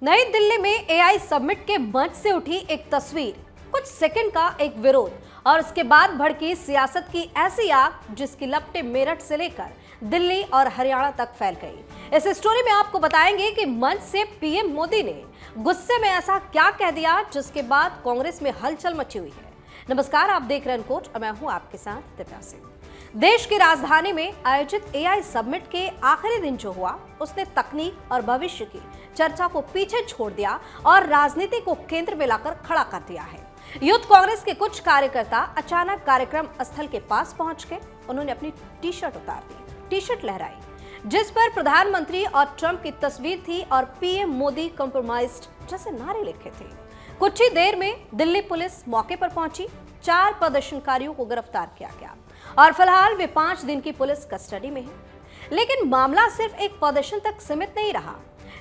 नई दिल्ली में AI summit के मंच से उठी एक तस्वीर, कुछ सेकंड का एक विरोध और उसके बाद भड़की सियासत की ऐसी आग जिसकी लपटें मेरठ से लेकर दिल्ली और हरियाणा तक फैल गई। इस स्टोरी में आपको बताएंगे कि मंच से पीएम मोदी ने गुस्से में ऐसा क्या कह दिया जिसके बाद कांग्रेस में हलचल मची हुई है। नमस्कार, आप देख रहे हैं अनकोट और मैं हूं आपके साथ दिव्या सिंह। देश की राजधानी में आयोजित एआई समिट के आखिरी दिन जो हुआ उसने तकनीक और भविष्य की चर्चा को पीछे छोड़ दिया और राजनीति को केंद्र में लाकर खड़ा कर दिया है। यूथ कांग्रेस के कुछ कार्यकर्ता अचानक कार्यक्रम स्थल के पास पहुंच गए। उन्होंने अपनी टी शर्ट उतार दी, टी शर्ट लहराई जिस पर प्रधानमंत्री और ट्रंप की तस्वीर थी और पीएम मोदी कंप्रोमाइज्ड जैसे नारे लिखे थे। कुछ ही देर में दिल्ली पुलिस मौके पर पहुंची, 4 प्रदर्शनकारियों को गिरफ्तार किया गया और फिलहाल वे 5 दिन की पुलिस कस्टडी में है। लेकिन मामला सिर्फ एक प्रदर्शन तक सीमित नहीं रहा।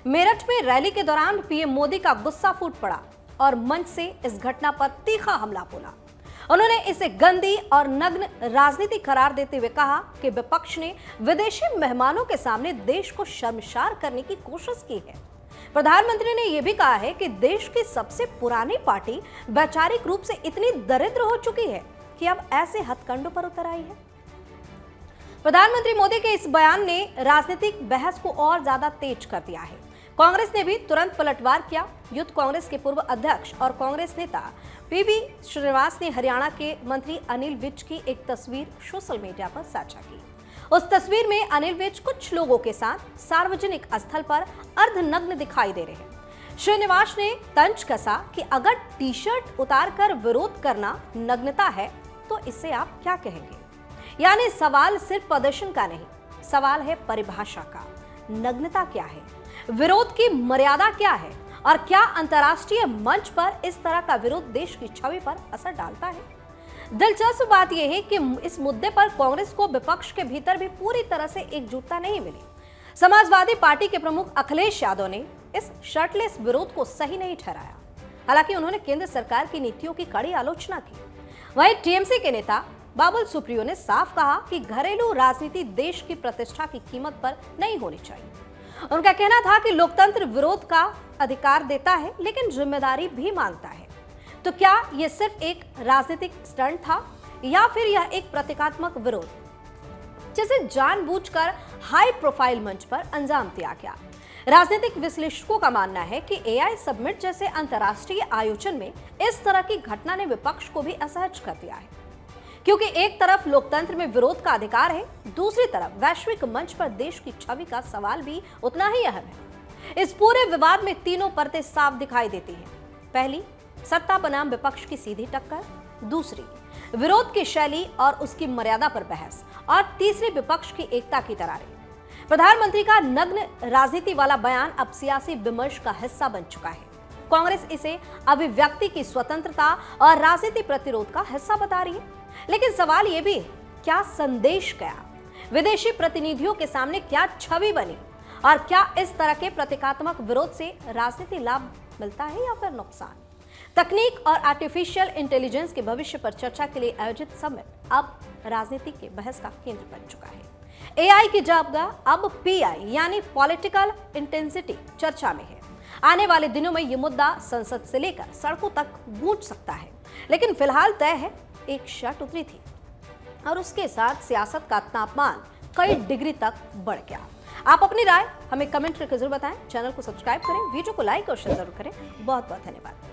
मेरठ में रैली के दौरान पीएम मोदी का गुस्सा फूट पड़ा और मंच से इस घटना पर तीखा हमला बोला। उन्होंने इसे गंदी और नग्न राजनीति करार देते हुए कहा कि विपक्ष ने विदेशी मेहमानों के सामने देश को शर्मसार करने की कोशिश की है। प्रधानमंत्री ने यह भी कहा है कि देश की सबसे पुरानी पार्टी वैचारिक रूप से इतनी दरिद्र हो चुकी है कि अब ऐसे हथकंडों पर उतर आई है। प्रधानमंत्री मोदी के इस बयान ने राजनीतिक बहस को और ज्यादा तेज कर दिया है। कांग्रेस ने भी तुरंत पलटवार किया। यूथ कांग्रेस के पूर्व अध्यक्ष और कांग्रेस नेता पीवी श्रीनिवास ने हरियाणा के मंत्री अनिल विज की एक तस्वीर सोशल मीडिया पर साझा की। उस तस्वीर में अनिल विज कुछ लोगों के साथ सार्वजनिक स्थल पर अर्धनग्न दिखाई दे रहे हैं। श्रीनिवास ने तंज कसा कि अगर टी शर्ट उतारकर विरोध करना नग्नता है तो इसे आप क्या कहेंगे। यानी सवाल सिर्फ प्रदर्शन का नहीं, सवाल है परिभाषा का। नग्नता क्या है, विरोध की मर्यादा क्या है और क्या अंतर्राष्ट्रीय मंच पर इस तरह का विरोध देश की छवि पर असर डालता है। दिलचस्प बात यह है कि इस मुद्दे पर कांग्रेस को विपक्ष के भीतर भी पूरी तरह से एकजुटता नहीं मिली। समाजवादी पार्टी के प्रमुख अखिलेश यादव ने इस शर्टलेस विरोध को सही नहीं ठहराया। हालांकि उन्होंने केंद्र सरकार की नीतियों की कड़ी आलोचना की। वहीं टीएमसी के नेता बाबुल सुप्रियो ने साफ कहा कि घरेलू राजनीति देश की प्रतिष्ठा की कीमत पर नहीं होनी चाहिए। उनका कहना था कि लोकतंत्र विरोध का अधिकार देता है लेकिन जिम्मेदारी भी मांगता है। तो क्या यह सिर्फ एक राजनीतिक स्टंट था या फिर यह एक प्रतीकात्मक विरोध जिसे जानबूझकर हाई प्रोफाइल मंच पर अंजाम दिया गया। राजनीतिक विश्लेषकों का मानना है कि एआई समिट जैसे अंतर्राष्ट्रीय आयोजन में इस तरह की घटना ने विपक्ष को भी असहज कर दिया है, क्योंकि एक तरफ लोकतंत्र में विरोध का अधिकार है, दूसरी तरफ वैश्विक मंच पर देश की छवि का सवाल भी उतना ही अहम है। इस पूरे विवाद में तीनों परतें साफ दिखाई देती हैं। पहली, सत्ता बनाम विपक्ष की सीधी टक्कर, दूसरी, विरोध की शैली और उसकी मर्यादा पर बहस, और तीसरी, विपक्ष की एकता की दरारें। प्रधानमंत्री का नग्न राजनीति वाला बयान अब सियासी विमर्श का हिस्सा बन चुका है। कांग्रेस इसे अभिव्यक्ति की स्वतंत्रता और राजनीति प्रतिरोध का हिस्सा बता रही है। लेकिन सवाल यह भी है, क्या संदेश गया, विदेशी प्रतिनिधियों के सामने क्या छवि बनी और क्या इस तरह के प्रतीकात्मक विरोध से राजनीति लाभ मिलता है या फिर नुकसान। तकनीक और आर्टिफिशियल इंटेलिजेंस के भविष्य पर चर्चा के लिए आयोजित समिट अब राजनीति के बहस का केंद्र बन चुका है। एआई की जगह अब पीआई यानी पॉलिटिकल इंटेंसिटी चर्चा में है। आने वाले दिनों में यह मुद्दा संसद से लेकर सड़कों तक गूंज सकता है। लेकिन फिलहाल तय है, एक शर्ट उतरी थी और उसके साथ सियासत का तापमान कई डिग्री तक बढ़ गया। आप अपनी राय हमें कमेंट करके जरूर बताएं। चैनल को सब्सक्राइब करें, वीडियो को लाइक और शेयर जरूर करें। बहुत बहुत धन्यवाद।